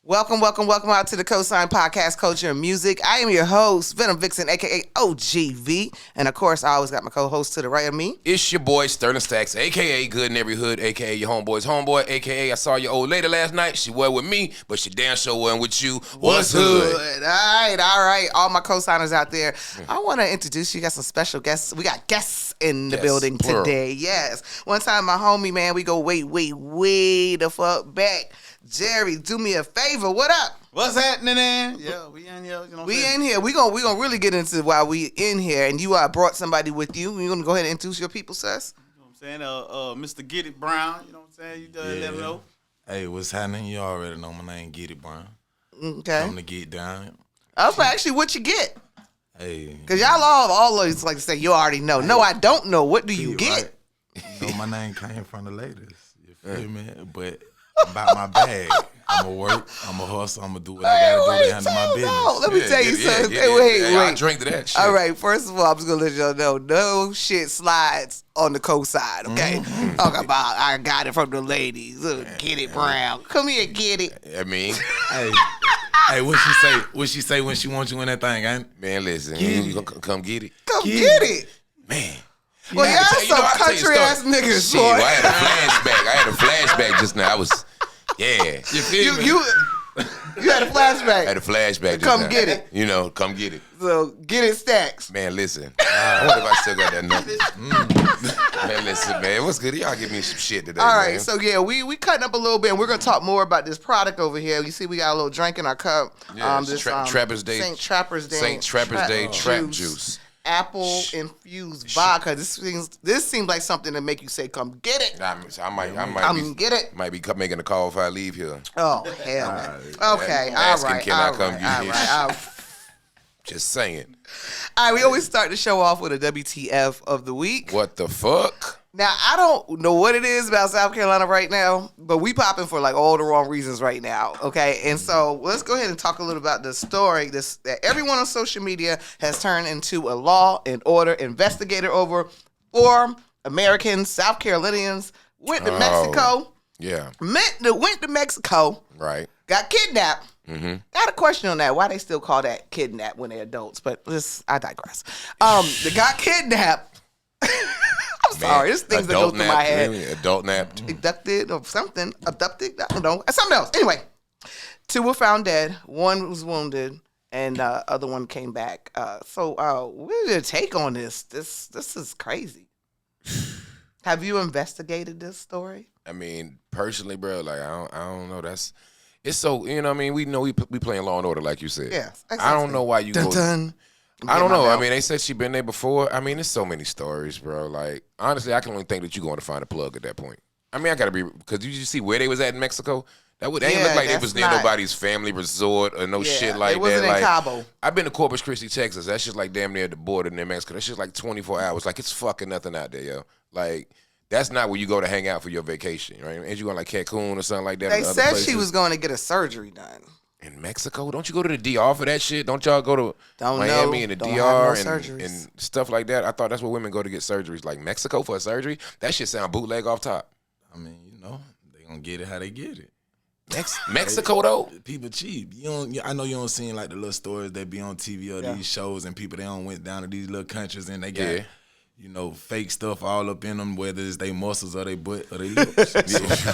Welcome out to the Cosign Podcast, Culture and Music. I am your host, Venom Vixen, a.k.a. OGV. And, of course, I always got my co-host to the right of me. It's your boy, Sterling Stacks, a.k.a. Good in Every Hood, a.k.a. your homeboy's homeboy, a.k.a. I saw your old lady last night. She was with me, but she damn sure wasn't with you. What's hood? All right. All my co-signers out there. I want to introduce you. Got some special guests. We got guests in the building plural. today. Yes. One time, my homie, man, we go way the fuck back. Jerry, do me a favor. What up? What's happening, man? Yeah, we in here. You know we in here. We gonna really get into why we in here. And you brought somebody with you. You gonna go ahead and introduce your people, sis? You know what I'm saying? Mr. Get It Brown. You know what I'm saying? You let me know. Hey, what's happening? You already know my name, Get It Brown. Okay. I'm to get down. I was like, actually, what you get? Hey. Because y'all always like to say, you already know. No, I don't know. What do you get? Right. You know, my name came from the ladies. You feel me? But about my bag. I'm going to work. I'm going to hustle. I'm going to do what I got to do to handle my business. Let me tell you something. Wait. I drink to that shit. All right, first of all, I'm just going to let y'all know, no shit slides on the co-side, okay? Mm-hmm. Talk about, I got it from the ladies. Get it, Brown. Come here, get it. I mean, hey, what she say when she wants you in that thing, ain't? Man, listen, you gonna come get it? Come get it. Man. Well, y'all some country-ass niggas, shit, boy. I had a flashback just now. You feel me? You had a flashback. I had a flashback just Come now. get it. You know, come get it. So, get it, Stacks. Man, listen. I wonder if I still got that number. Man, listen, man. What's good? Y'all give me some shit today, All right, man. so yeah, we cutting up a little bit, and we're gonna talk more about this product over here. You see, we got a little drink in our cup. Yeah, Trapper's Day. St. Trapper's Day Trap Juice. Apple infused vodka. This seems like something to make you say, "Come get it." I might get it. Might be making a call if I leave here. Oh hell. Okay, all Asking, right. can I come get this? Just saying. All right, we always start the show off with a WTF of the week. What the fuck? Now, I don't know what it is about South Carolina right now, but we popping for like all the wrong reasons right now, okay? And so let's go ahead and talk a little about the story that everyone on social media has turned into a law and order investigator over 4 Americans, South Carolinians, went to Mexico. Yeah. Went to Mexico. Right. Got kidnapped. Mm-hmm. Got a question on that. Why they still call that kidnap when they're adults? But I digress. They got kidnapped. I'm sorry. There's things that go through my head. Adult napped. Abducted or something. Abducted? I don't know. Something else. Anyway, 2 were found dead. 1 was wounded. And the other one came back. So what is your take on this? This is crazy. Have you investigated this story? I mean, personally, bro, like I don't know. It's so, you know what I mean? We know we playing Law and Order like you said. Yeah. Exactly. I don't know why you go. Dun. I don't know. I mean, they said she been there before. I mean, there's so many stories, bro. Like, honestly, I can only think that you're going to find a plug at that point. I mean, I got to be, because you see where they was at in Mexico? They ain't look like they was near nobody's family resort or no shit like that. It wasn't in Cabo. I've been to Corpus Christi, Texas. That's just like damn near the border near Mexico. That's just like 24 hours. Like, it's fucking nothing out there, yo. Like, that's not where you go to hang out for your vacation, right? Ain't you going like Cancun or something like that? They said she was going to get a surgery done. In Mexico? Don't you go to the DR for that shit? Don't y'all go to Miami and the DR and stuff like that? I thought that's where women go to get surgeries. Like Mexico for a surgery? That shit sound bootleg off top. I mean, you know, they gonna get it how they get it. Mexico though? People cheap. I know you don't see like the little stories that be on TV or these shows and people they don't went down to these little countries and they got you know, fake stuff all up in them, whether it's their muscles or their butt or their lips.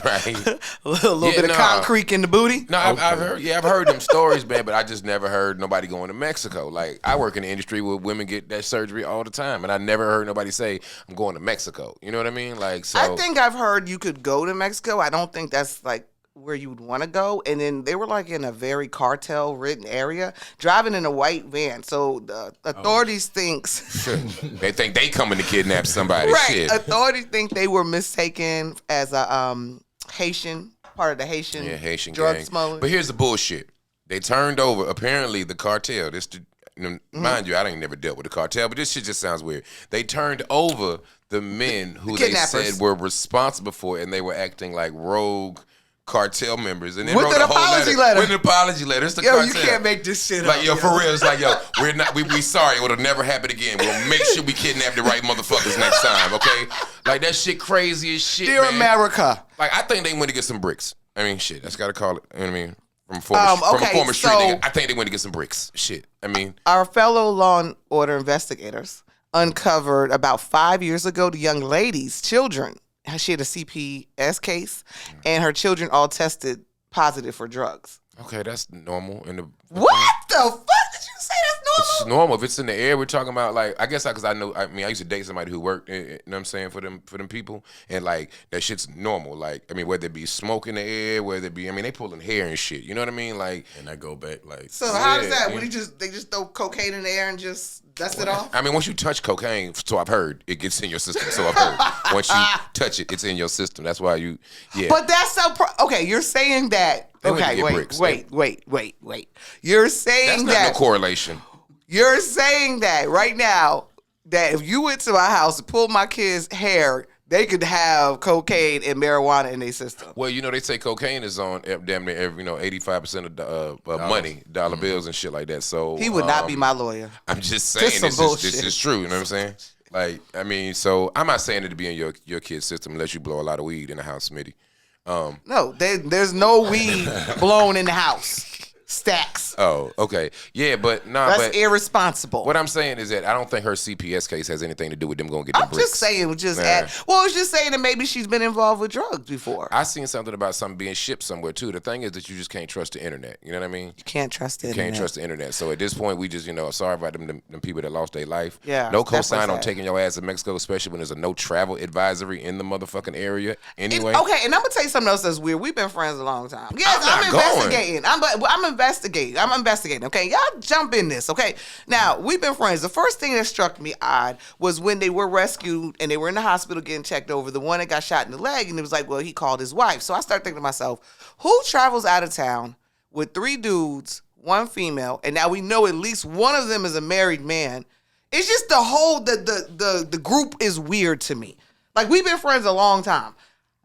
Right. a little bit of concrete in the booty. No, I've heard them stories, man, but I just never heard nobody going to Mexico. Like, I work in the industry where women get that surgery all the time, and I never heard nobody say, I'm going to Mexico. You know what I mean? Like, so. I think I've heard you could go to Mexico. I don't think that's, like, where you would want to go. And then they were, like, in a very cartel-ridden area, driving in a white van. So the authorities thinks... They think they coming to kidnap somebody. Right. Shit. Authorities think they were mistaken as a Haitian, part of the Haitian drug gang. smuggling. But here's the bullshit. They turned over, apparently, the cartel. Mind you, I ain't never dealt with the cartel, but this shit just sounds weird. They turned over the men who they said were responsible for it, and they were acting like rogue cartel members, and then with wrote an a whole apology letter. With an apology letter. It's the yo, cartel. You can't make this shit like, up. Yo, for real. It's like, yo, we sorry. It'll never happen again. We'll make sure we kidnap the right motherfuckers next time, okay? Like, that shit crazy as shit, Dear man. America. Like, I think they went to get some bricks. I mean, shit, that's got to call it. You know what I mean? from a former street so nigga. I think they went to get some bricks. Shit. I mean, our fellow law and order investigators uncovered about 5 years ago the young lady's children. She had a CPS case, and her children all tested positive for drugs. okay, that's normal. What the fuck did you say? That's normal? It's normal. If it's in the air, we're talking about like, I guess because I know, I mean, I used to date somebody who worked, you know what I'm saying, for them people, and like that shit's normal. Like, I mean, whether it be smoke in the air, whether it be, I mean, they pulling hair and shit. You know what I mean? Like, And I go back like. So how does that? Would they just throw cocaine in the air and just dust it off? I mean, once you touch cocaine, so I've heard, it gets in your system. So I've heard. Once you touch it, it's in your system. That's why yeah. But that's so. Okay, you're saying that. Okay, wait. You're saying That's not that. no correlation. You're saying that right now that if you went to my house and pulled my kid's hair, they could have cocaine and marijuana in their system. Well, you know, they say cocaine is on damn near every, 85% of money, dollar bills and shit like that. So He would not be my lawyer. I'm just saying Just this is true. You know what I'm saying? Like, I mean, so I'm not saying it to be in your kid's system unless you blow a lot of weed in the house, Smitty. No, there's no weed blown in the house. Stacks. Oh, okay. Yeah, but That's irresponsible. What I'm saying is that I don't think her CPS case has anything to do with them going to get them I'm bricks. just saying, it's just saying that maybe she's been involved with drugs before. I seen something about something being shipped somewhere too. The thing is that you just can't trust the internet. You know what I mean? You can't trust the internet. Can't trust the internet. So at this point, we just, sorry about them people that lost their life. Yeah, No that's cosign on sad. taking your ass to Mexico, especially when there's a no travel advisory in the motherfucking area. Anyway. Okay, and I'm gonna tell you something else that's weird. We've been friends a long time. Yes, I'm I'm not investigating. I'm investigating. Okay, y'all jump in this. Okay, now we've been friends. The first thing that struck me odd was when they were rescued and they were in the hospital getting checked over. The one that got shot in the leg, and it was like, well, he called his wife. So I started thinking to myself, who travels out of town with 3 dudes, 1 female, and now we know at least one of them is a married man. It's just the whole the group is weird to me. Like, we've been friends a long time.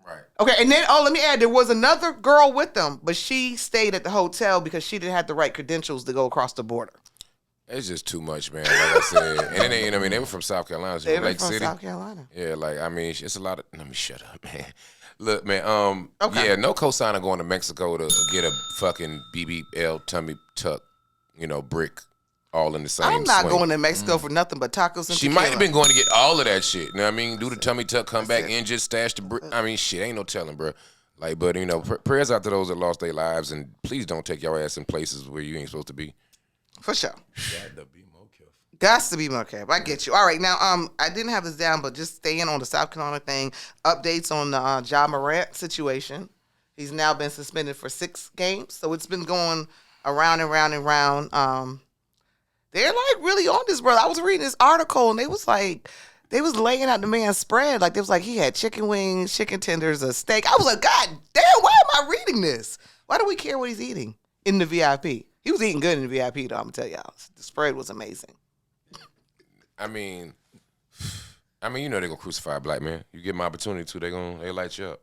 Right. Okay, and then, let me add, there was another girl with them, but she stayed at the hotel because she didn't have the right credentials to go across the border. It's just too much, man. Like I said, and they, they were from South Carolina, so They were Lake from City. South Carolina. Yeah, like, I mean, it's a lot of. Let me shut up, man. Look, man. Okay. Yeah, no cosigner going to Mexico to get a fucking BBL tummy tuck, brick, all in the same. I'm not swing. going to Mexico for nothing but tacos and She tequila. might have been going to get all of that shit. You know what I mean? Do the tummy tuck, come back in, just stash the brick. I mean, shit, ain't no telling, bro. Like, but prayers out to those that lost their lives, and please don't take your ass in places where you ain't supposed to be. For sure. Got to be more careful. Gots to be more careful. I get you. All right, now, I didn't have this down, but just staying on the South Carolina thing, updates on the Ja Morant situation. He's now been suspended for 6 games, so it's been going around and round and round. They're like really on this, bro. I was reading this article, and they was laying out the man's spread. Like, they was like, he had chicken wings, chicken tenders, a steak. I was like, God damn, why am I reading this? Why do we care what he's eating in the VIP? He was eating good in the VIP, though, I'm going to tell y'all. The spread was amazing. I mean, they're going to crucify a black man. You give him opportunity to, they light you up,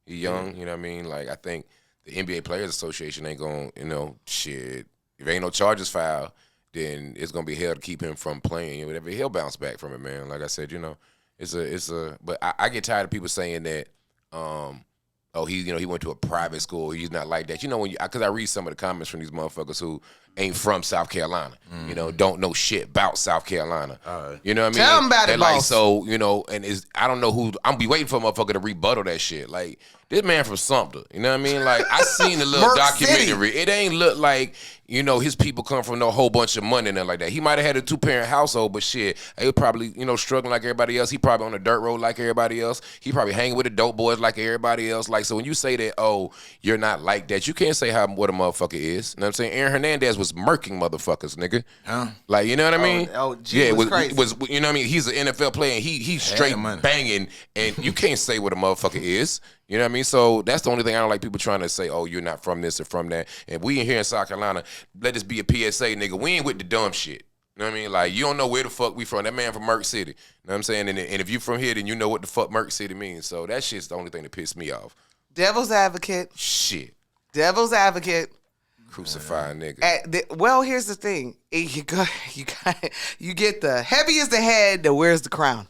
He young, you know what I mean? Like, I think the NBA Players Association ain't going to, shit. If ain't no charges filed, then it's gonna be hell to keep him from playing. Whatever, he'll bounce back from it, man. Like I said, but I get tired of people saying that, he went to a private school. He's not like that. Because I read some of the comments from these motherfuckers who ain't from South Carolina. Don't know shit about South Carolina. You know what I mean? Tell 'em about it, and like, boss. so, I don't know who. I'm be waiting for a motherfucker to rebuttal that shit. Like, this man from Sumter. You know what I mean? Like, I seen the little Merck documentary. City. It ain't look like, his people come from no whole bunch of money and nothing like that. He might have had a 2-parent household, but shit, they was probably, struggling like everybody else. He probably on the dirt road like everybody else. He probably hanging with the dope boys like everybody else. Like, so when you say that, oh, you're not like that, you can't say what a motherfucker is. You know what I'm saying? Aaron Hernandez was murking motherfuckers, nigga. Huh? Like, you know what I mean? G was crazy. You know what I mean? He's an NFL player and he's straight money. banging, and you can't say what a motherfucker is. You know what I mean? So that's the only thing I don't like people trying to say, oh, you're not from this or from that. And we in here in South Carolina, let this be a PSA, nigga. We ain't with the dumb shit. You know what I mean? Like, you don't know where the fuck we from. That man from Merck City. You know what I'm saying? And if you from here, then you know what the fuck Merck City means. So that shit's the only thing that pissed me off. Devil's advocate. Shit. Devil's advocate. Crucifying nigga. Well, here's the thing. You get the heaviest the head that wears the crown.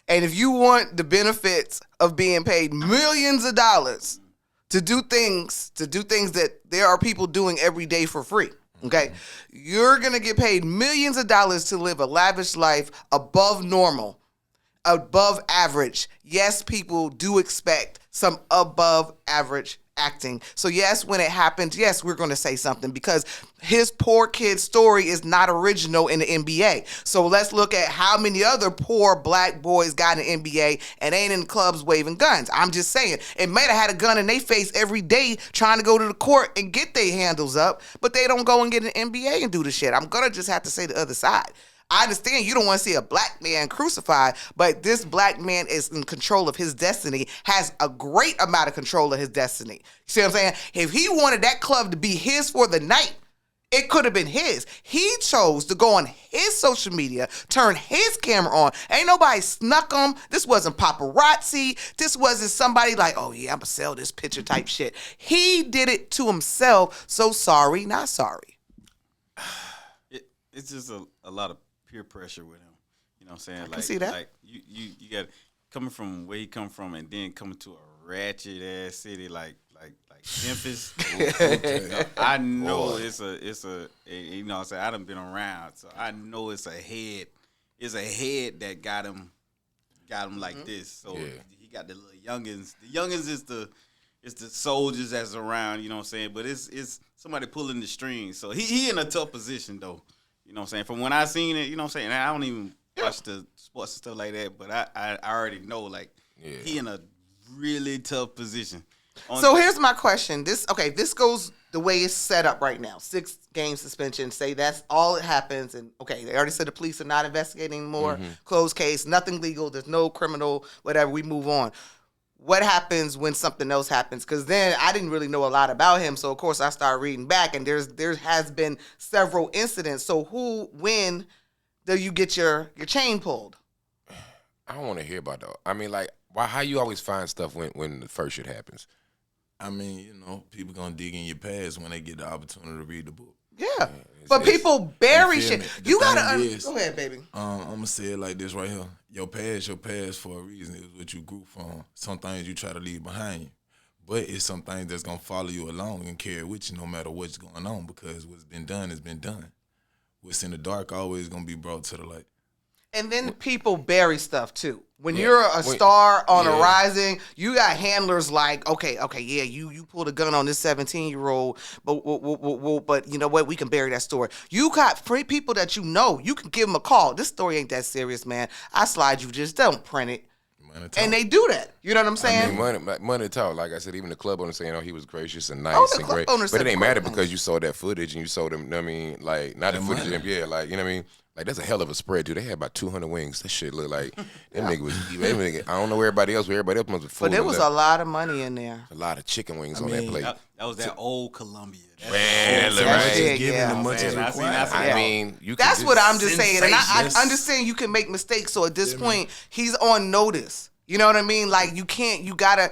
And if you want the benefits of being paid millions of dollars, to do things that there are people doing every day for free. Okay, you're gonna get paid millions of dollars to live a lavish life above normal, above average. Yes, people do expect some above average acting. So yes, when it happens, yes, we're going to say something because his poor kid's story is not original in the NBA. So let's look at how many other poor black boys got in the NBA and ain't in clubs waving guns. I'm just saying, it might have had a gun in their face every day trying to go to the court and get their handles up, but they don't go and get an NBA and do the shit. I'm going to just have to say the other side. I understand you don't want to see a black man crucified, but this black man is in control of his destiny, has a great amount of control of his destiny. You see what I'm saying? If he wanted that club to be his for the night, it could have been his. He chose to go on his social media, turn his camera on. Ain't nobody snuck him. This wasn't paparazzi. This wasn't somebody like, oh yeah, I'm gonna sell this picture type shit. He did it to himself, so sorry, not sorry. It's just a lot of peer pressure with him. You know what I'm saying? I can see that. Like you got coming from where he come from and then coming to a ratchet ass city like Memphis. I know it's a you know what I'm saying, I done been around, so I know it's a head that got him like this. So he got the little youngins. The youngins is the soldiers that's around, you know what I'm saying? But it's somebody pulling the strings. So he in a tough position though. You know what I'm saying? From when I seen it, you know what I'm saying? And I don't even watch the sports and stuff like that, but I already know, like, he in a really tough position. So here's my question. This goes the way it's set up right now. 6-game suspension. Say that's all it happens. And, okay, they already said the police are not investigating anymore. Closed case. Nothing legal. There's no criminal, whatever. We move on. What happens when something else happens? Because then I didn't really know a lot about him. So, of course, I started reading back. And there has been several incidents. So when do you get your chain pulled? I don't want to hear about that. I mean, like, how you always find stuff when the first shit happens? I mean, you know, people gonna dig in your past when they get the opportunity to read the book. Yeah, but people bury shit. You gotta go ahead, baby. I'm gonna say it like this right here. Your past for a reason. It's what you grew from. Some things you try to leave behind you, but it's some things that's gonna follow you along and carry with you no matter what's going on, because what's been done has been done. What's in the dark always gonna be brought to the light. And then people bury stuff too. When you're a star on a rising, you got handlers like, okay, yeah, you pulled a gun on this 17-year-old, but you know what? We can bury that story. You got free people that you know. You can give them a call. This story ain't that serious, man. I slide you. Just don't print it. And they do that. You know what I'm saying? I mean, money talk. Like I said, even the club owner saying, he was gracious and nice and great. But it ain't matter because you saw that footage and you saw them, you know what I mean? Like, not the footage of them, like, you know what I mean? Like, that's a hell of a spread, dude. They had about 200 wings. That shit looked like, that nigga was, I don't know everybody else, but everybody else must be full. But there was a lot of money in there. A lot of chicken wings on that plate. That was that old Columbia. That's what I'm just saying. And I understand you can make mistakes. So at this point, he's on notice. You know what I mean? Like, you gotta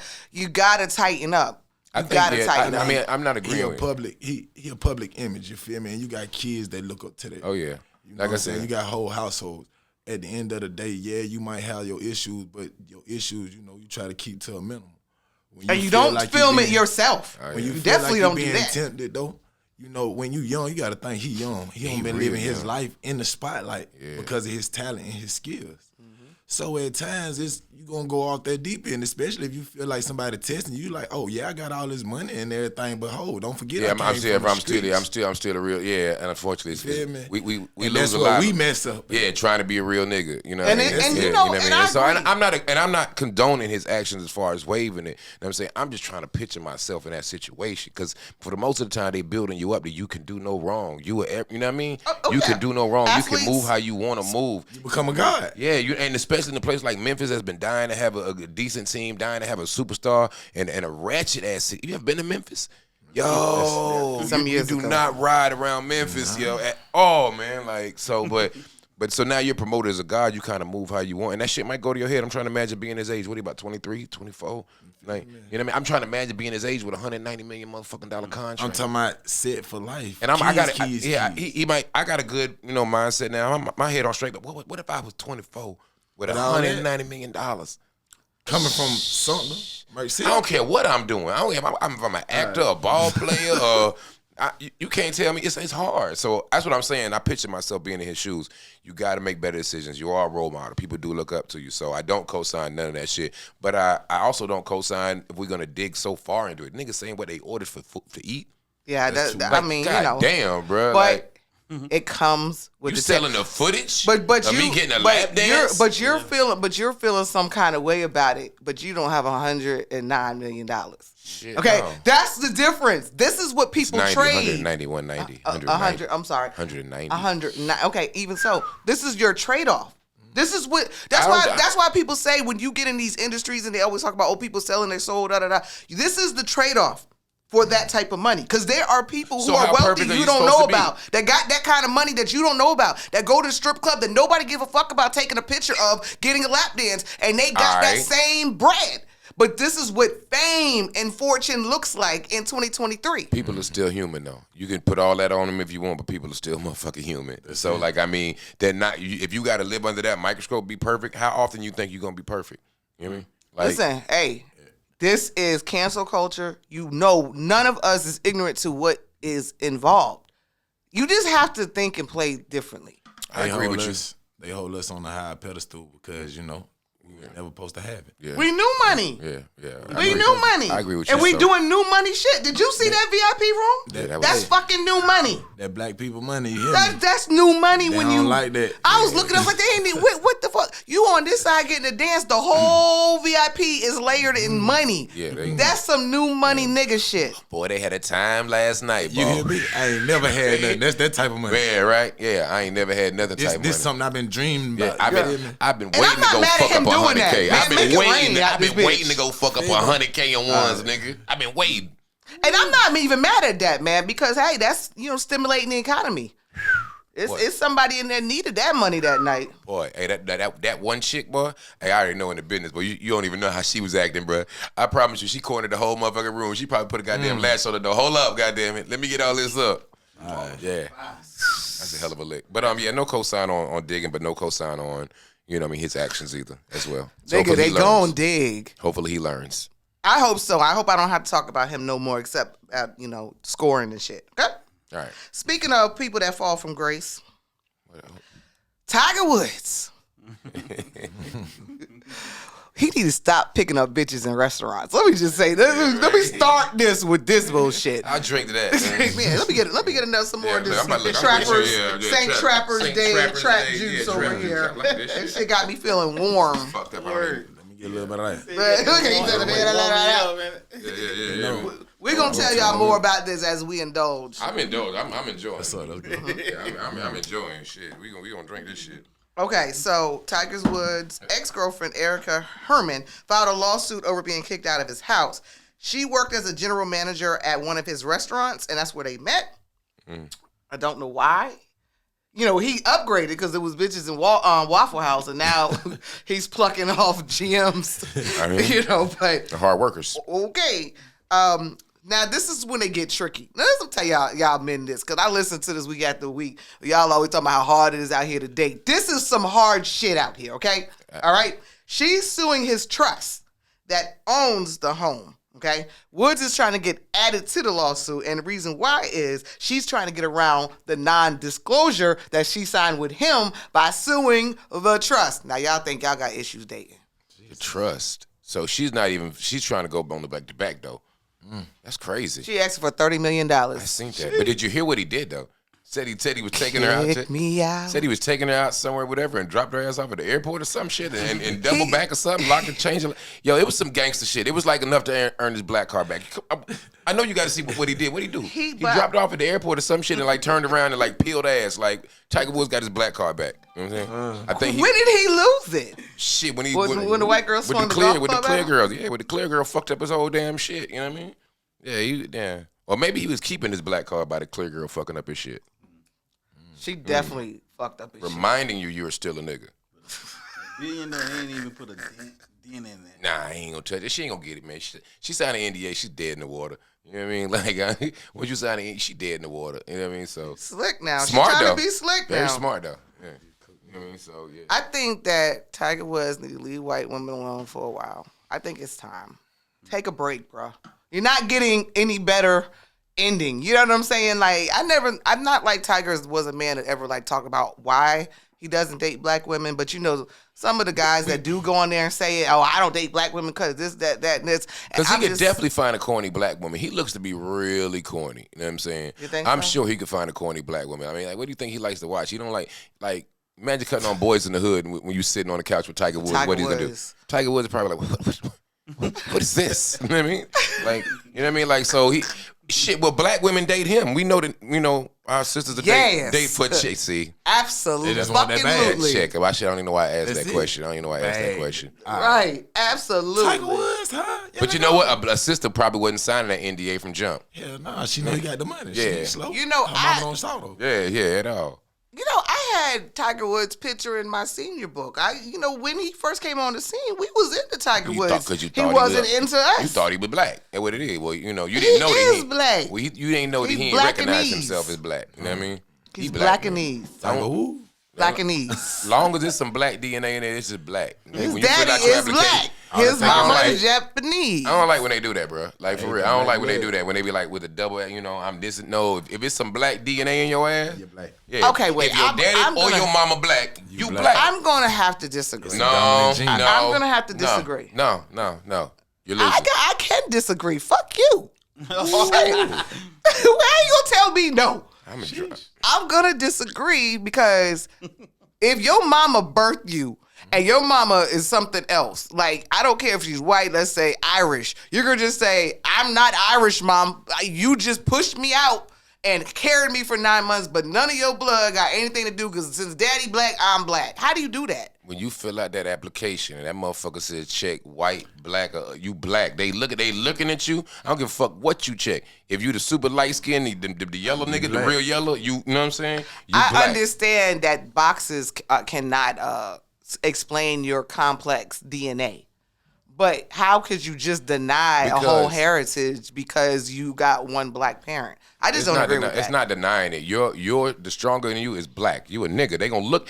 tighten up. I mean, I'm not agreeing. He a public image, you feel me? And you got kids that look up to that. Oh, yeah. You know like I said, you got whole households. At the end of the day, you might have your issues, but your issues, you try to keep to a minimum. And you don't film it yourself. When you definitely don't do that. Tempted, though, when you young, you got to think he young. He ain't been living his life in the spotlight because of his talent and his skills. So at times, you going to go off that deep end, especially if you feel like somebody testing you, like, oh, yeah, I got all this money and everything, but don't forget I'm still a real, and unfortunately, we lose a lot. That's what we mess up. Yeah, trying to be a real nigga, you know. I'm not condoning his actions as far as waving it. You know what I'm saying? I'm just trying to picture myself in that situation, because for the most of the time, they building you up that you can do no wrong. You know what I mean? You can do no wrong. Athletes, you can move how you want to move. You become a god. Yeah, and especially in a place like Memphis that's been dying to have a decent team, dying to have a superstar and a ratchet ass city. You ever been to Memphis? Yo, you do not ride around Memphis, at all, man. Like, so, but so now you're promoted as a god, you kind of move how you want. And that shit might go to your head. I'm trying to imagine being his age. What are you, about 23, 24? Like, you know what I mean? I'm trying to imagine being his age with $190 million motherfucking contract. I'm talking about set for life. And I got a good, mindset now. My head on straight, but what if I was 24 with $190 million? Coming from Sumter, I don't care what I'm doing. I don't care if I'm an actor, a ball player, or you can't tell me it's hard. So that's what I'm saying. I picture myself being in his shoes. You got to make better decisions. You are a role model. People do look up to you. So I don't co-sign none of that shit. But I also don't co-sign if we're gonna dig so far into it. Niggas saying what they ordered for food to eat. Yeah, I mean, God damn, bro. But it comes with you selling the footage. But of me getting a lap dance. You're feeling some kind of way about it. But you don't have $109 million. Shit, okay, no. That's the difference. This is what people trade. 190, 190, 100. I'm sorry. 190. 100. Okay, even so, this is your trade-off. This is what. That's why people say when you get in these industries and they always talk about people selling their soul. Da da da. This is the trade-off for that type of money, because there are people who are wealthy you don't know about that got that kind of money that you don't know about, that go to the strip club that nobody give a fuck about taking a picture of getting a lap dance, and they got that same bread. But this is what fame and fortune looks like in 2023. People are still human, though. You can put all that on them if you want, but people are still motherfucking human. So, like, I mean, they're not. If you got to live under that microscope, be perfect. How often you think you're gonna be perfect? You know what I mean? Like, listen, hey, this is cancel culture. You know, none of us is ignorant to what is involved. You just have to think and play differently. I agree with you. They hold us on a high pedestal because, you know, we were never supposed to have it. Yeah. We knew money. Yeah. We knew money. I agree with you. And we doing new money shit. Did you see that VIP room? Yeah, that's fucking new money. That black people money. That's new money. They when don't you like that. I was looking up like they ain't what the fuck. You on this side getting a dance, the whole VIP is layered in money. Yeah, that's some new money nigga shit. Boy, they had a time last night, bro. You hear me? I ain't never had nothing. That's that type of money. Yeah, right? Yeah, I ain't never had nothing type of money. This is something I've been dreaming about. I've been waiting to go fuck up 100K. I've been waiting to go fuck up 100K on ones, nigga. I've been waiting. And I'm not even mad at that, man, because hey, that's stimulating the economy. It's somebody in there needed that money that night. Boy, hey, that one chick, boy. Hey, I already know in the business, but you don't even know how she was acting, bro. I promise you, she cornered the whole motherfucking room. She probably put a goddamn latch on the door. Hold up, goddamn it. Let me get all this up. Yeah, that's a hell of a lick. But no cosign on digging, but no cosign on his actions either as well. So nigga, they gon' dig. Hopefully he learns. I hope so. I hope I don't have to talk about him no more except scoring and shit. Okay. All right. Speaking of people that fall from grace, Tiger Woods. He need to stop picking up bitches in restaurants. Let me just say, let me start this with this bullshit. I'll drink to that. Man, let me get another some more of this St. Trapper's Day trap juice over here. That shit got me feeling warm. Fucked up. Let me get a little bit of that. We're going to tell y'all more about this as we indulge. I'm enjoying. I'm enjoying. That's good. Yeah, I'm enjoying shit. We gonna drink this shit. Okay, so Tiger Woods' ex-girlfriend, Erica Herman, filed a lawsuit over being kicked out of his house. She worked as a general manager at one of his restaurants, and that's where they met. I don't know why. He upgraded because it was bitches in Waffle House, and now he's plucking off GMs, but... The hard workers. Okay. Now, this is when they get tricky. Now, let me tell y'all men this, because I listen to this week after week. Y'all always talking about how hard it is out here to date. This is some hard shit out here, okay? All right? She's suing his trust that owns the home, okay? Woods is trying to get added to the lawsuit, and the reason why is she's trying to get around the non-disclosure that she signed with him by suing the trust. Now, y'all think y'all got issues dating. The trust. So she's trying to go on the back-to-back, though. That's crazy. She asked for $30 million. I seen that. But did you hear what he did, though? Said he was taking her out. Said he was taking her out somewhere, whatever, and dropped her ass off at the airport or some shit, and double back or something, locked and changed. Yo, it was some gangster shit. It was like enough to earn his black card back. I know you got to see what he did. What did he do? He dropped off at the airport or some shit and turned around and peeled ass. Tiger Woods got his black card back. You know what I'm saying? I think when did he lose it? Shit, when the white girl swung with the clear girls. Yeah, with the clear girl fucked up his whole damn shit. You know what I mean? Yeah, Or maybe he was keeping his black card by the clear girl fucking up his shit. She definitely fucked up his Reminding you you're still a nigga. Billionaire ain't even put a dent in that. Nah, I ain't gonna touch it. She ain't gonna get it, man. She signed an NDA. She's dead in the water. You know what I mean? Once you sign an NDA, she dead in the water. You know what I mean? So slick now. Smart She's trying though. To be slick Very now. smart though. Yeah. You know what I mean? So yeah. I think that Tiger Woods need to leave white women alone for a while. I think it's time. Take a break, bro. You're not getting any better ending. You know what I'm saying? Like, I'm not like Tiger was a man that ever like talk about why he doesn't date black women. But you know, some of the guys that do go on there and say, oh, I don't date black women because this, that, and this. Because he could definitely find a corny black woman. He looks to be really corny. You know what I'm saying? You think I'm so? sure he could find a corny black woman. I mean, like, what do you think he likes to watch? He don't like imagine cutting on Boys in the Hood when you sitting on the couch with Tiger Woods. What he's gonna do? Tiger Woods is probably like, what is this? You know what I mean? Like, you know what I mean? Like, so well, black women date him. We know that, our sisters are date for chick. See, absolutely, they just want that bad check. I don't even know why I asked that question. I don't even know why I asked that question. Right, absolutely. Tiger Woods, huh? But you know what? A sister probably wasn't signing that NDA from jump. Hell nah, she know he got the money. Yeah. She ain't slow. You know, her mama don't saw though. Yeah, at all. You know, I had Tiger Woods' picture in my senior book. When he first came on the scene, we was into Tiger Woods. He wasn't into us. You thought he was black. That's what it is. Well, you didn't know that he is black. Well, you didn't know that he ain't recognize himself as black. You know what I mean? He's Blackanese. Tiger who? Blackanese. Long as there's some black DNA in there, it's just black. His daddy is black. His mama is Japanese. I don't like when they do that, bro. Like, for real. I don't like when they do that. When they be like with a double, I'm this. No, if it's some black DNA in your ass. You're black. Yeah. Okay, wait. If your daddy or your mama black, you black. I'm going to have to disagree. No. I'm going to have to disagree. No. You're losing. I can disagree. Fuck you. Why you going to tell me no? I'm going to disagree because if your mama birthed you and your mama is something else, like, I don't care if she's white, let's say Irish, you're going to just say, I'm not Irish, mom. You just pushed me out and carried me for 9 months, but none of your blood got anything to do because since daddy black, I'm black. How do you do that? When you fill out that application and that motherfucker says check white, black, you black, they looking at you. I don't give a fuck what you check. If you the super light skin, the yellow nigga, the real yellow, you know what I'm saying? I understand that boxes cannot explain your complex DNA. But how could you just deny a whole heritage because you got one black parent? I just don't agree with that. It's not denying it. You're the stronger in you is black. You a nigga. They gonna look.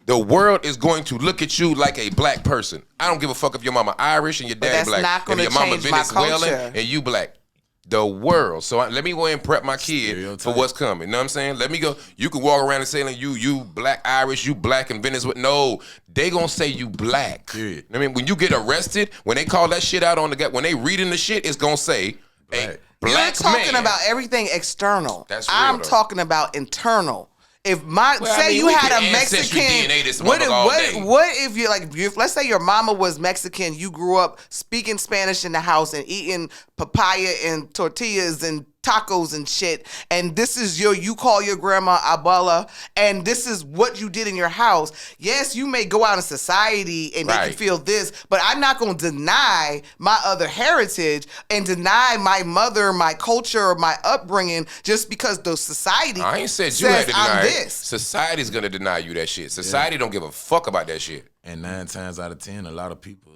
The world is going to look at you like a black person. I don't give a fuck if your mama Irish and your dad black. Not gonna if your mama change my Venezuelan culture. and you black. The world. So let me go ahead and prep my kid for what's coming. You know what I'm saying? Let me go. You can walk around and say like you black Irish, you black and Venezuelan. No, they gonna say you black. Period. I mean, when you get arrested, when they call that shit out on the when they reading the shit, it's gonna say a black You're talking man. about everything external. That's real, I'm though. talking about internal. If you we had can a ancestry Mexican, DNA this motherfucker all day. what if you let's say your mama was Mexican, you grew up speaking Spanish in the house and eating papaya and tortillas and tacos and shit, and this is you call your grandma abuela, and this is what you did in your house. Yes, you may go out in society and they can feel this, but I'm not going to deny my other heritage and deny my mother, my culture, my upbringing just because the society I ain't said you had to deny it. This. Society's gonna deny you that shit. Society don't give a fuck about that shit. And 9 times out of 10, a lot of people,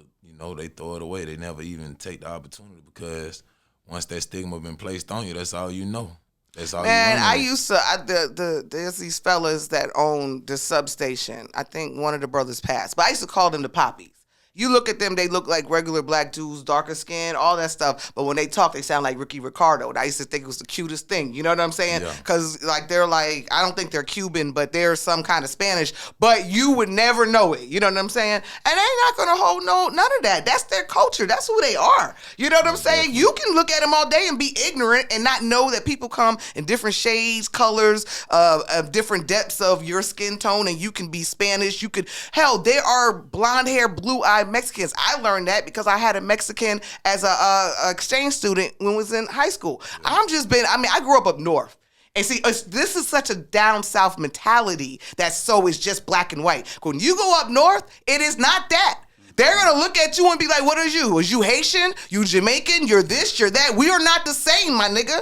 they throw it away. They never even take the opportunity because once that stigma been placed on you, that's all you know. That's all. Man, you know. I used to. There's these fellas that own the substation. I think one of the brothers passed, but I used to call them the poppies. You look at them, they look like regular black dudes, darker skin, all that stuff. But when they talk, they sound like Ricky Ricardo. And I used to think it was the cutest thing. You know what I'm saying? Because they're like, I don't think they're Cuban, but they're some kind of Spanish. But you would never know it. You know what I'm saying? And they're not going to hold none of that. That's their culture. That's who they are. You know what I'm saying? You can look at them all day and be ignorant and not know that people come in different shades, colors, of different depths of your skin tone. And you can be Spanish. There are blonde hair, blue eyed Mexicans. I learned that because I had a Mexican as a exchange student when I was in high school. I grew up north. And see, this is such a down south mentality that is just black and white. When you go up north, it is not that. They're going to look at you and be like, what are you? Is you Haitian? You Jamaican? You're this, you're that. We are not the same, my nigga.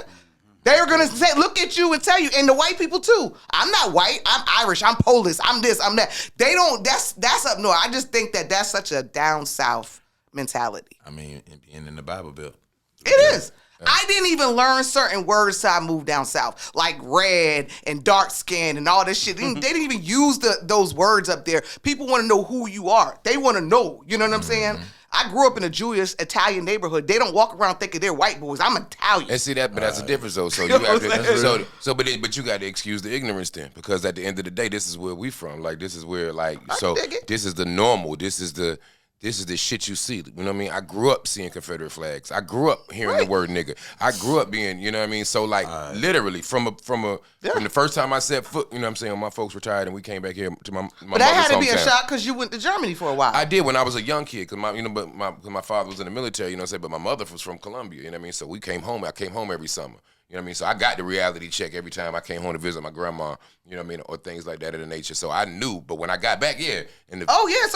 They're going to look at you and tell you, and the white people too. I'm not white. I'm Irish. I'm Polish. I'm this. I'm that. They don't, that's up north. I just think that that's such a down south mentality. I mean, and in the Bible Belt. It is. I didn't even learn certain words till I moved down south, like red and dark skin and all this shit. They didn't even use those words up there. People want to know who you are. They want to know. You know what I'm saying? I grew up in a Jewish Italian neighborhood. They don't walk around thinking they're white boys. I'm Italian. And see that, but that's a difference though. So you have to, but you got to excuse the ignorance then, because at the end of the day, this is where we from. Like this is where this is the normal. This is the shit you see. You know what I mean? I grew up seeing Confederate flags. I grew up hearing the word nigga. I grew up being, you know what I mean? So like literally from the first time I set foot, you know what I'm saying, when my folks retired and we came back here to my But that had to be a hometown. shock because you went to Germany for a while. I did when I was a young kid, because my father was in the military, you know what I'm saying, but my mother was from Colombia, you know what I mean? So we came home. I came home every summer. You know what I mean? So I got the reality check every time I came home to visit my grandma, you know what I mean, or things like that of the nature. So I knew, but when I got back, it's a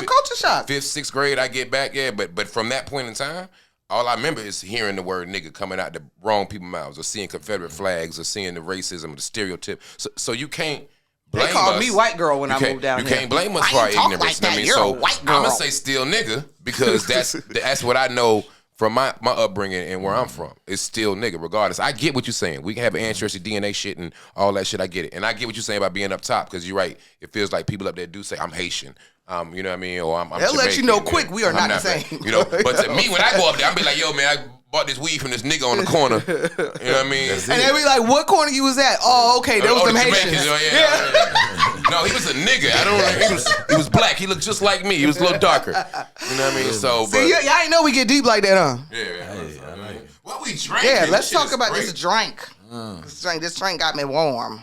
culture shock. 5th, 6th grade, I get back, but from that point in time, all I remember is hearing the word nigga coming out the wrong people's mouths, or seeing Confederate flags, or seeing the racism, the stereotype. So you can't blame us. They called me white girl when I moved down here. You can't blame us for our ignorance. Like that. I mean, You're so a white girl. I'm gonna say still nigga, because that's what I know. From my upbringing and where I'm from, it's still nigga, regardless. I get what you're saying. We can have ancestry, DNA shit, and all that shit. I get it. And I get what you're saying about being up top, because you're right. It feels like people up there do say, I'm Haitian. You know what I mean? Or I'm They'll Jamaican, let you know quick we are not the same. You know, but to me, when I go up there, I'll be like, yo, man, I bought this weed from this nigga on the corner. You know what I mean? And they be like, what corner you was at? Oh, okay, there was them Haitians. No, he was a nigga. He was black. He looked just like me. He was a little darker. You know what I mean? So, see, y'all ain't know we get deep like that, huh? Yeah. What we drinking? Yeah, let's talk about this drink. This drink got me warm.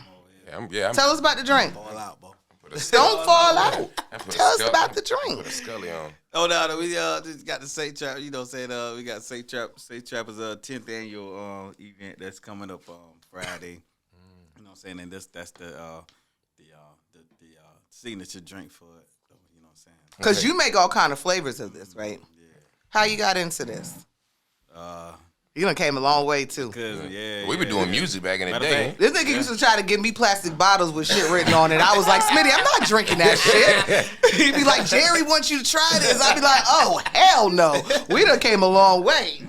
Tell us about the drink. Fall out, bro. Don't fall out. Tell us about the drink. Put a Scully on. Oh no, we just got the Safe Trap. You know, saying we got Safe Trap. Safe Trap is a 10th annual event that's coming up Friday. You know, what I'm saying, and that's the signature drink for it. You know, what I'm saying, because you make all kind of flavors of this, right? Yeah. How you got into this? You done came a long way too. We been doing music back in the day. This nigga used to try to give me plastic bottles with shit written on it. I was like, Smitty, I'm not drinking that shit. He'd be like, Jerry wants you to try this. I'd be like, oh, hell no. We done came a long way.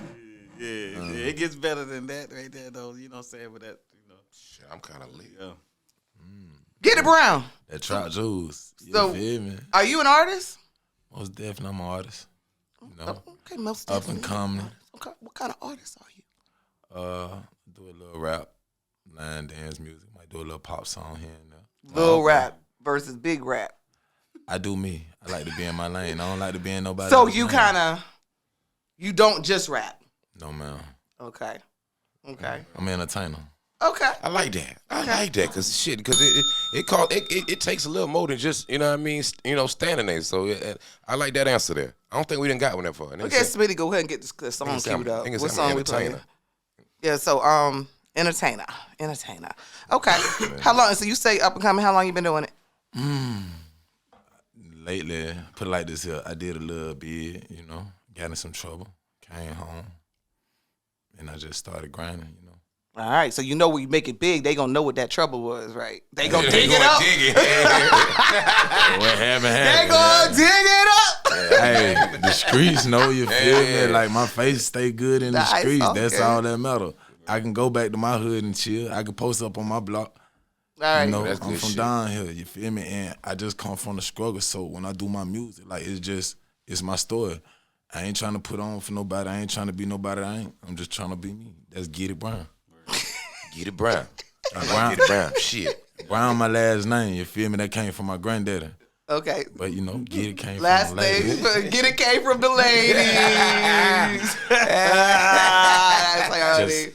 Yeah, it gets better than that right there, though. You know what I'm saying? But that, you know. Shit, I'm kind of lit. Yeah. Get it, Brown. That trap juice. You So, feel me? are you an artist? Most definitely, I'm an artist. You know, Okay, most up definitely. and coming. Okay, what kind of artist are you? Do a little rap, line dance music. Might do a little pop song here and there. Little rap versus big rap. I do me. I like to be in my lane. I don't like to be in nobody So else's you lane. you don't just rap. No, man. Okay. I'm an entertainer. Okay. I like that. I like that because it takes a little more than just, you know what I mean, standing there. So I like that answer there. I don't think we didn't got one that far. Okay, Smitty, go ahead and get this song queued up. What song we playing? Entertainer. Yeah, so entertainer. Okay. How long? So you say up and coming? How long you been doing it? Lately, put it like this here. I did a little bit, you know, got in some trouble, came home, and I just started grinding, you know. All right, so you know when you make it big, they gonna know what that trouble was, right? They gonna dig it up. What happened? They gonna dig it up. Hey, the streets know, you feel me? Like my face stay good in the Nice, streets. okay. That's all that matter. I can go back to my hood and chill. I can post up on my block. All right. You know, That's I'm good from shit. down here, you feel me? And I just come from the struggle. So when I do my music, like it's my story. I ain't trying to put on for nobody. I ain't trying to be nobody I ain't. I'm just trying to be me. That's Get It Brown. Get it brown. Brown. Get it brown. Shit. Brown my last name, you feel me? That came from my granddaddy. Okay. But you know, Get It came Last from my lady. name, get it came from the ladies. That's like already.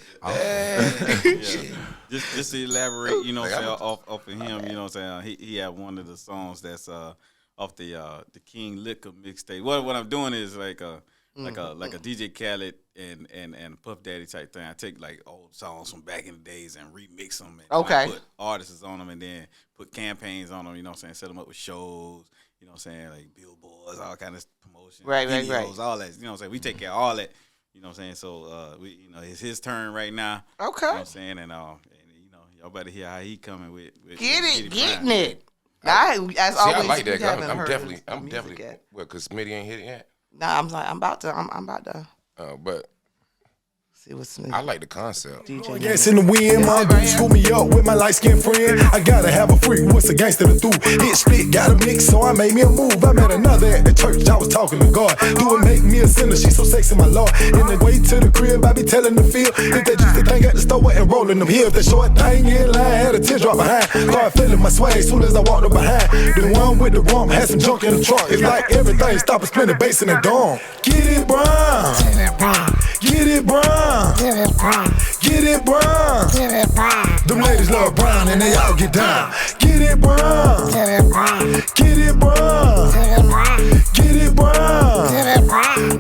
Just to elaborate, you know what I'm saying, off of him, you know what I'm saying, he had one of the songs that's off the King Liquor mixtape. What I'm doing is like a DJ Khaled and Puff Daddy type thing. I take like old songs from back in the days and remix them. And Okay. put artists on them and then put campaigns on them. You know what I'm saying? Set them up with shows. You know what I'm saying? Like billboards, all kind of promotion. Right. Videos, all that. You know what I'm saying? We take care of all that. You know what I'm saying? So it's his turn right now. Okay. You know what I'm saying? And you know, y'all better hear how he coming with Getting Brown. it. Now, as See, I always, like that. we haven't I'm heard definitely, the music yet. well, because Smitty ain't hit it yet. Nah, I'm about to. But See, See what's new. I like the concept. DJ Gas in the wind, my dude school me up with my light-skinned friend. I gotta have a freak, what's a gangster to do? Hit split, got a mix, so I made me a move. I met another at the church, I was talking to God. Do it make me a sinner, she so sexy, my Lord. In the way to the crib, I be telling the feel. If that juicy thing at the store and rolling them hills. That short thing in line, had a teardrop behind. Start feeling my swag, soon as I walked up behind. The one with the rump had some junk in the trunk. It's like everything, stop and spin the bass in the dome. Get it brown, get it brown, get it brown. Them ladies love brown and they all get down. Get it brown, get it brown, get it brown.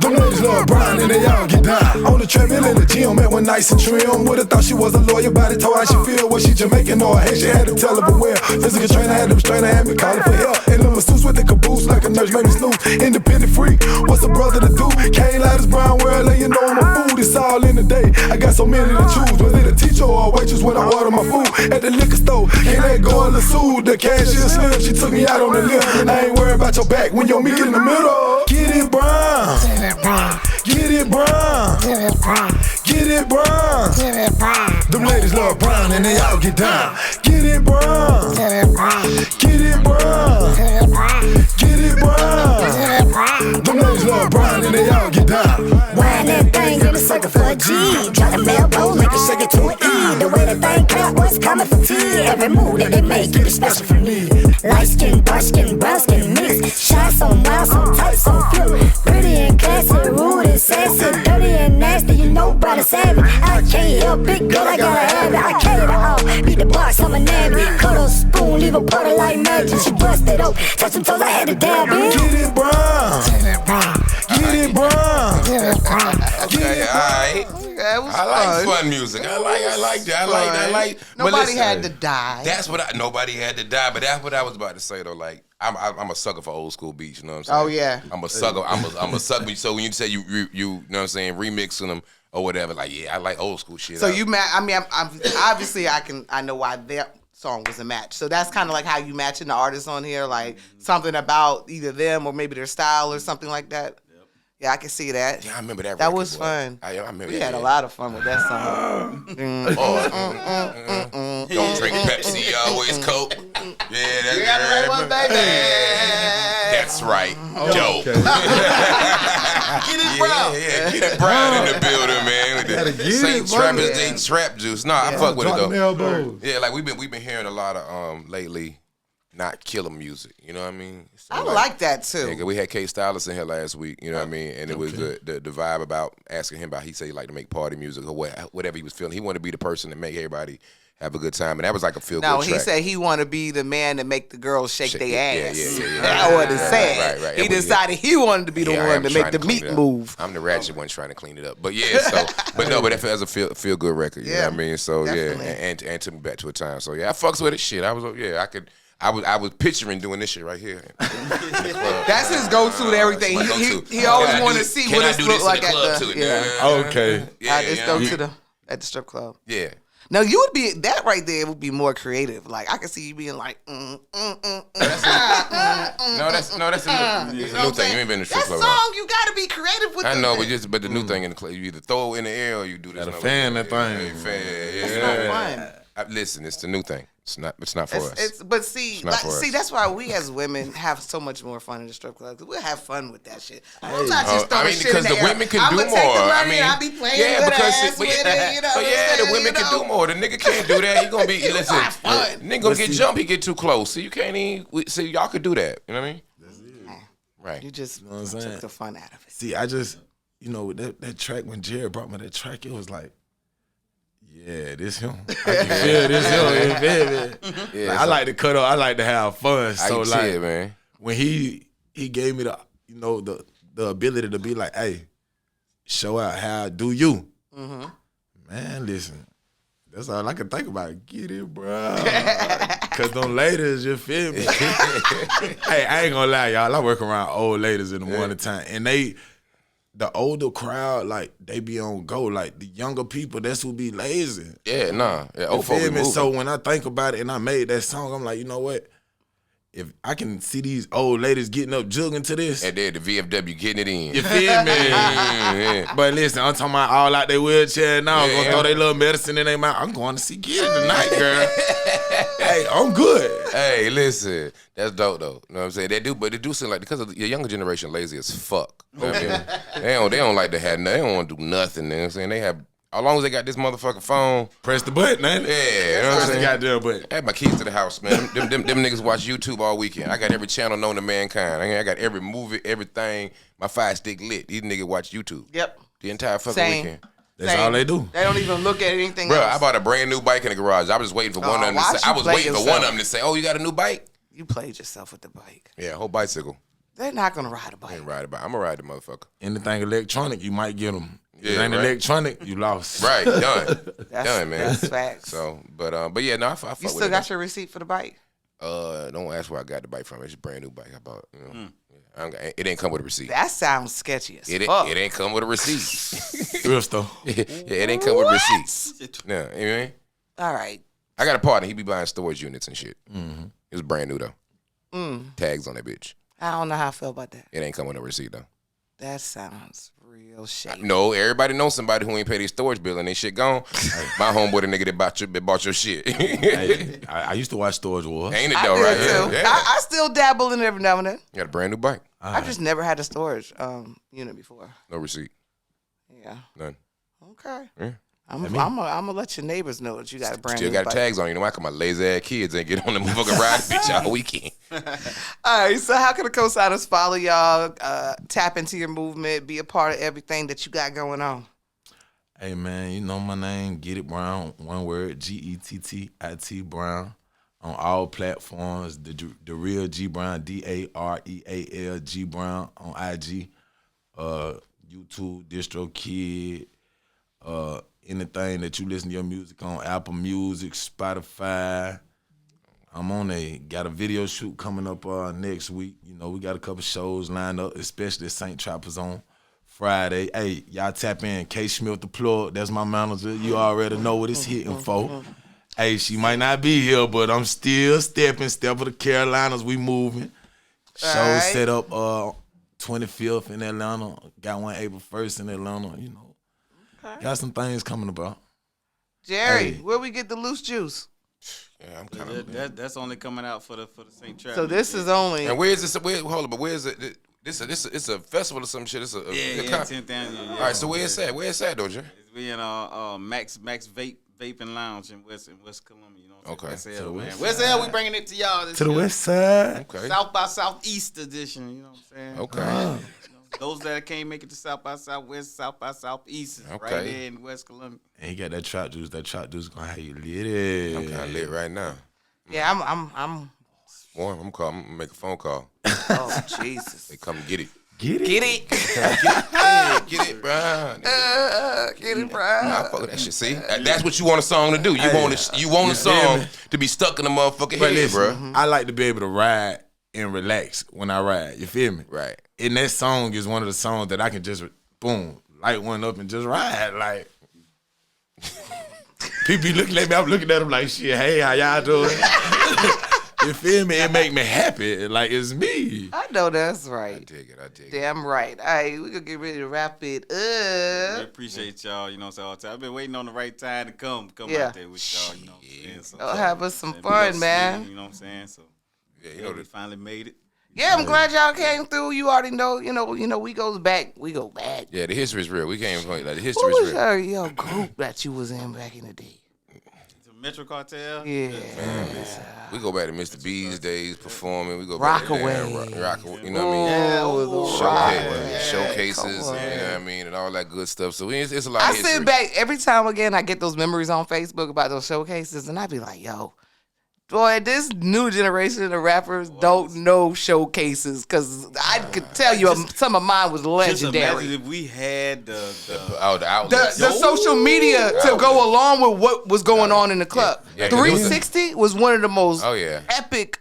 Them ladies love brown and they all get down. On the treadmill in the gym, met one nice and trim. Would've thought she was a lawyer, body told how she feel. Was she Jamaican or Haitian? Had to tell her, but well. Physical trainer had them strainer, had me calling for help. And them masseuse with the caboose, like a nurse made me snooze. Independent freak, what's a brother to do? Can't lie this brown world, let you know my food. It's all in the day. I got so many to choose. Was it a teacher or a waitress when I order my food? At the liquor store, can't let go of the suit. The cashier slim, she took me out on the limb. I ain't worried about your back when your meat in the middle. Get it brown, get it brown, get it brown, get it brown. Them ladies love brown and they all get down. Get it brown, get it brown, get it brown, get it brown. Them ladies love brown and they all get down. Wine that thing in a sucker for a G. Drop the elbow, make it shake it to an E. The way the thing clap was coming for tea. Every move that they make, keep it special for me. Light skin, dark skin, brown skin mix. Shine so wild, so tight, so few. Pretty and classy, rude and sassy, dirty and nasty. You know, brother savage. I can't help it, girl, I gotta have it. I carry the all, beat the box, I'm a nabby. Cut a spoon, leave a butter like magic. She busted up, touch them toes, I had to dab it. Get it brown, get it brown. Okay, alright. That was I like fun. fun music. I like that. I like. But Nobody listen, had to die. That's what nobody had to die. But that's what I was about to say though. Like I'm a sucker for old school beats. You know what I'm saying? Oh yeah. I'm a sucker. I'm a sucker. So when you say you know what I'm saying, remixing them or whatever, like yeah, I like old school shit. So you I mean, I'm obviously I know why that song was a match. So that's kind of like how you matching the artists on here, like something about either them or maybe their style or something like that. Yeah, I can see that. Yeah, I remember that. That was fun. I remember. We had a lot of fun with that song. Don't drink Pepsi, always Coke. Yeah, that's You got the right one, baby. That's right. Dope. Get it brown. Yeah, get it brown in the building, man. With the Saint Trappers Day trap juice. Nah, I fuck with it though. Yeah, like we've been hearing a lot of lately, not killer music. You know what I mean? So I like that too. Yeah, we had K Stylus in here last week. You know what I mean? And it was the vibe about asking him about. He said he liked to make party music or whatever he was feeling. He wanted to be the person to make everybody have a good time, and that was like a feel good track. No, he said he want to be the man to make the girls shake their ass. Yeah. That's what he said. Right. He decided he wanted to be the one to make the meat move. I'm the ratchet one trying to clean it up. But yeah, so but that feels a feel good record. You know what I mean? So definitely. yeah, and took me back to a time. So yeah, I fucks with it. Shit, I was picturing doing this shit right here. That's his go-to to everything. He always want to see what it look like at the. Okay. I just go to at the strip club. Yeah. No, you would be that right there. Would be more creative. Like I could see you being like, No, that's a new thing. You ain't been in the strip that club. song. You got to be creative with. I know, but the new thing in the club, you either throw it in the air or you do this. Gotta fan that thing. It's not fun. Listen, it's the new thing. It's not for us. But see, not for us. that's why we as women have so much more fun in the strip club. We'll have fun with that shit. I'm not just throwing shit because in the air. women can I'ma do take more. The money I mean, and I'll be playing with ass with it. You know but yeah, the women you can know? do more. The nigga can't do that. He gonna be listen. fun. Nigga gonna get jumped. He get too close. So you can't even. So y'all could do that. You know what I mean? Right. You just know what I'm saying? took the fun out of it. See, I just, that track, when Jared brought me that track, it was like, yeah, this him. I can feel this him. You feel me? Yeah, Like, I like to cut up. I like to have fun. So like, man. when he gave me the the ability to be like, hey, show out how do you, man. Listen, that's all I can think about. Get it, bro. Cause them ladies, you feel me? Hey, I ain't gonna lie, y'all. I work around old ladies in the morning time, and the older crowd, like, they be on go. Like, the younger people, that's who be lazy. Yeah, nah. Yeah, You feel me? So when I think about it and I made that song, I'm like, you know what? if I can see these old ladies getting up, jugging to this. And then the VFW getting it in. You feel me? Yeah. But listen, I'm talking about all out their wheelchair now. Yeah. Gonna throw their little medicine in their mouth. I'm going to see Get It tonight, girl. Hey, I'm good. Hey, listen, that's dope though. You know what I'm saying? They do seem like, because of the younger generation lazy as fuck. You know what I mean? They don't like to have nothing. They don't want to do nothing. You know what I'm saying? They have, as long as they got this motherfucking phone. Press the button, man. Yeah, you know what I'm Press the saying? goddamn button. I had my keys to the house, man. Them niggas watch YouTube all weekend. I got every channel known to mankind. I got every movie, everything. My Fire Stick lit. These niggas watch YouTube. Yep. The entire fucking Same. weekend. That's all they do. They don't even look at anything Bro, else. I bought a brand new bike in the garage. I was just waiting for one of them to say, oh, you got a new bike? You played yourself with the bike. Yeah, whole bicycle. They're not gonna ride a I bike. ain't ride a bike. I'm gonna ride the motherfucker. Anything electronic, you might get them. If it Yeah, ain't right. electronic, you lost. Right, done. That's, Done, man. That's facts. So, but yeah, no, I fuck You with still it. got your receipt for the bike? Don't ask where I got the bike from. It's a brand new bike I bought. You know? It ain't come with a receipt. That sounds sketchy as It fuck. ain't come with a receipt. Real stuff. Yeah, it ain't come with receipts. No, you know what I mean? All right. I got a partner. He be buying storage units and shit. It was brand new though. Tags on that bitch. I don't know how I feel about that. It ain't come with no receipt though. That sounds real shady. No, everybody knows somebody who ain't paid their storage bill and they shit gone. My homeboy, the nigga that bought your shit. Hey, I used to watch Storage Wars. Ain't it I though, do right? too. Yeah. I still dabble in it every now and then. Got a brand new bike. I just never had a storage unit before. No receipt. Yeah. None. Okay. Yeah. I'm gonna let your neighbors know that you got a brand Still new got bike. tags on. You know why? 'Cause my lazy ass kids ain't get on the motherfucking ride bitch all weekend. All right, so how can the co-signers follow y'all, tap into your movement, be a part of everything that you got going on? Hey, man, you know my name, Get It Brown, one word, Gettit Brown, on all platforms, the real G Brown, DAREAL G Brown on IG, YouTube, DistroKid, anything that you listen to your music on, Apple Music, Spotify. I'm on got a video shoot coming up next week. You know, we got a couple shows lined up, especially St. Trappers on Friday. Hey, y'all tap in. K. Smith the plug. That's my manager. You already know what it's hitting for. Hey, she might not be here, but I'm still step of the Carolinas. We moving. Show right. set up 25th in Atlanta. Got one April 1st in Atlanta. You know, got some things coming about. Jerry, Hey. where we get the loose juice? Yeah, I'm kind of. That's only coming out for the St. Travis. So this is only. And where is this? Hold on, but where is it? It's a festival or some shit. It's a yeah, con- 10th annual. Yeah. All right, so where it's at? Where it's at, though, Jay? We in Max Vaping Lounge in West Columbia. You know what I'm saying? Okay. West L, man. West L, we bringing it to y'all. This To the year. west side. Okay. South by Southeast edition. You know what I'm saying? Okay. You know, those that can't make it to South by Southwest, South by Southeast is right Okay. there in West Columbia. And you got that trap juice. That trap juice gonna have you lit. I'm kind of lit right now. Yeah, I'm. Warren, I'm gonna make a phone call. Oh Jesus! They come get it. Get it? Get it, Yeah, get it, Brian. get it, Brian. I fuck with that shit. See, that's what you want a song to do. You want a song to be stuck in the motherfucking But head, listen, bro. I like to be able to ride and relax when I ride. You feel me? Right. And that song is one of the songs that I can just boom, light one up and just ride. Like people be looking at me, I'm looking at them like shit. Hey, how y'all doing? You feel me? It make me happy. Like it's me. I know that's I right. dig it. Damn right. All right, we gonna get ready to wrap it We up. appreciate y'all. You know what I'm saying? All the time. I've been waiting on the right time to come Yeah. out there with y'all. You know what I'm saying? So, Oh, have us some and fun, we got man. Slim, you know what I'm saying? So Yeah, you yeah, know we this. finally made it. Yeah, I'm glad y'all came through. You already know. You know. We go back. We go back. Yeah, the history is real. We can't even like the What history was is real. your group that you was in back in the day? The Metro Cartel. Yeah. We go back to Mr. B's days performing. We go back to Rockaway. Rockaway. You know what I mean? Yeah, Showcases, come you on. know what I mean, and all that good stuff. So it's a lot I of history. sit back every time again. I get those memories on Facebook about those showcases, and I be like, "Yo, boy, this new generation of rappers don't know showcases." Because I could tell you some of mine was Just imagine legendary. if we had the The The outlets. social media to go along with what was going on in the club. Yeah, 'cause it was 360 was one of the most Oh, yeah. epic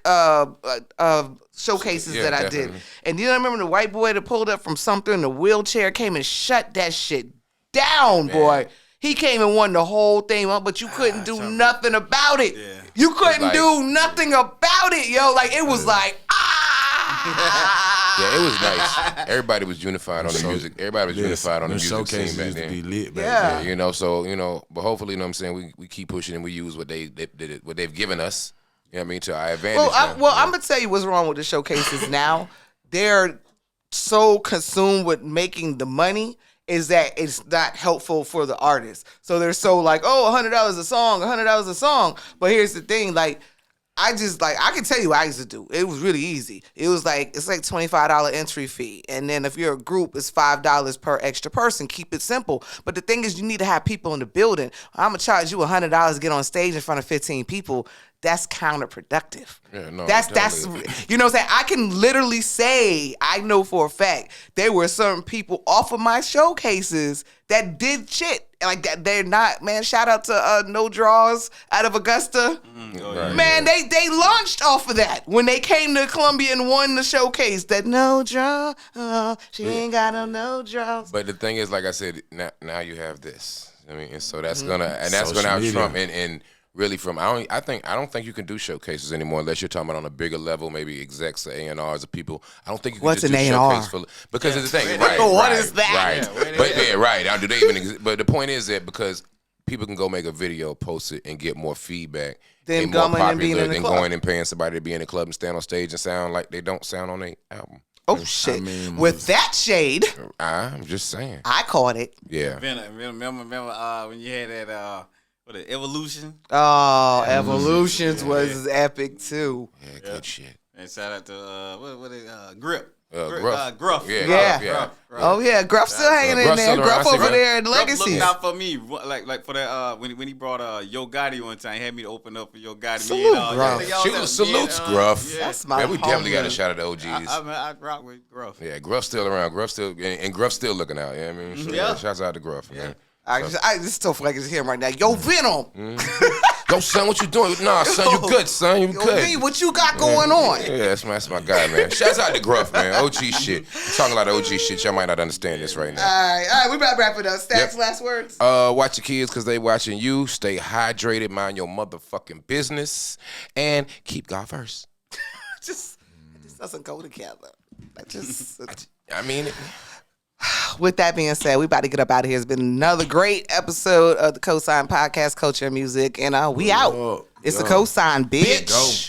showcases Yeah, that I definitely. did. And you know, I remember the white boy that pulled up from something in the wheelchair came and shut that shit down, boy. He came and won the whole thing up, but you couldn't do nothing about it. Yeah. You couldn't do nothing about it, yo. Like, it was like, Yeah, it was nice. Everybody was unified on the music. Everybody was unified on the music scene back then. Used to be lit back then. You know, so, you know, but hopefully, you know what I'm saying, we keep pushing and we use what they've given us, you know what I mean, to our advantage. I'm going to tell you what's wrong with the showcases now. They're so consumed with making the money is that it's not helpful for the artist. So they're so like, oh, $100 a song, $100 a song. But here's the thing, like, I can tell you what I used to do. It was really easy. It's like $25 entry fee. And then if you're a group, it's $5 per extra person. Keep it simple. But the thing is, you need to have people in the building. I'm going to charge you $100 to get on stage in front of 15 people. That's counterproductive. Yeah, no, that's you know what I'm saying? I can literally say, I know for a fact, there were certain people off of my showcases that did shit. Like that, they're not, man, shout out to No Draws out of Augusta. Man, they launched off of that when they came to Columbia and won the showcase. That no draw, she ain't got no draws. But the thing is, like I said, now you have this. I mean, and so that's gonna out Trump and really from I don't think you can do showcases anymore unless you're talking about on a bigger level, maybe execs or A&Rs or people. I don't think you can What's just do an showcase A&R? because of the thing. What is that? Right. Now, do they even exist? But the point is that because people can go make a video, post it, and get more feedback. Then more going and being in the than club. going and paying somebody to be in the club and stand on stage and sound like they don't sound on their album. Oh shit! With that shade, I'm just saying. I caught it. Yeah. Remember when you had that Evolution? Oh, Evolutions was epic too. Yeah, good shit. And shout out to Grip. Gruff. Yeah. Gruff. Oh yeah, Gruff still hanging in there. Gruff over there in Legacy. Looked out for me, like for that when he brought Yo Gotti one time, he had me to open up for Yo Gotti. Salute, Gruff. Salutes, Gruff. Yeah. That's my we definitely got a shout out to OGs. I rock with Gruff. Yeah, Gruff's still around. Gruff's still looking out. You know what I mean? So, shouts out to Gruff, man. I just so like it's him right now. Yo, Venom. Yo, son, what you doing? Nah, son, you good, son. You good. V, what you got going on? Yeah, that's my guy, man. Shouts out to Gruff, man. OG shit. We're talking a lot of OG shit. Y'all might not understand this right now. All right, we about to wrap it up. Stats, last words? Watch your kids because they watching you. Stay hydrated. Mind your motherfucking business. And keep God first. It just doesn't go together. I mean... With that being said, we about to get up out of here. It's been another great episode of the Cosign Podcast, Culture and Music, and we out. It's the Cosign, bitch.